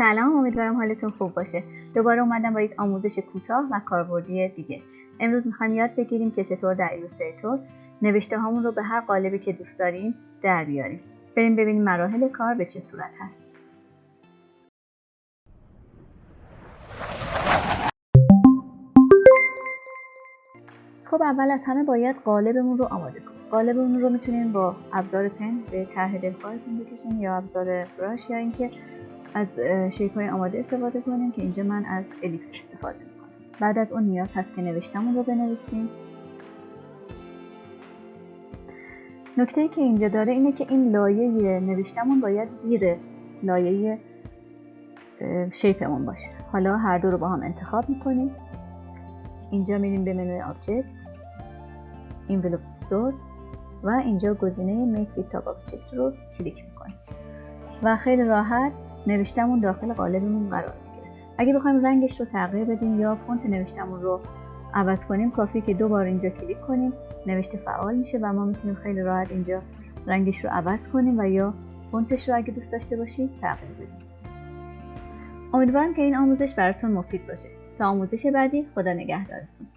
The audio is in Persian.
سلام، امیدوارم حالتون خوب باشه. دوباره اومدم با یک آموزش کوتاه و کاربردی دیگه. امروز میخوایم یاد بگیریم که چطور در ایلوستریتور نوشته هامون رو به هر قالبی که دوست داریم در بیاریم. بریم ببینیم مراحل کار به چه صورت هست. خب اول از همه باید قالبمون رو آماده کنیم. قالبمون رو میتونیم با ابزار پن به طرح دلخواهتون بکشیم یا ابزار براش یا اینکه از شیپ‌های آماده استفاده کنیم که اینجا من از الیپس استفاده میکنم. بعد از اون نیاز هست که نوشتمون رو بنویسیم. نکته‌ای که اینجا داره اینه که این لایه نوشتمون باید زیر لایه شیپمون باشه. حالا هر دو رو با هم انتخاب میکنیم. اینجا میریم به منوی آبجکت، envelope store و اینجا گزینه make with top object رو کلیک میکنیم و خیلی راحت نوشتمون داخل قالبمون قرار میگیره. اگه بخوایم رنگش رو تغییر بدیم یا فونت نوشتمون رو عوض کنیم، کافیه که 2 بار اینجا کلیک کنیم، نوشته فعال میشه و ما میتونیم خیلی راحت اینجا رنگش رو عوض کنیم و یا فونتش رو اگه دوست داشته باشید تغییر بدیم. امیدوارم که این آموزش براتون مفید باشه. تا آموزش بعدی، خدا نگهدارتون.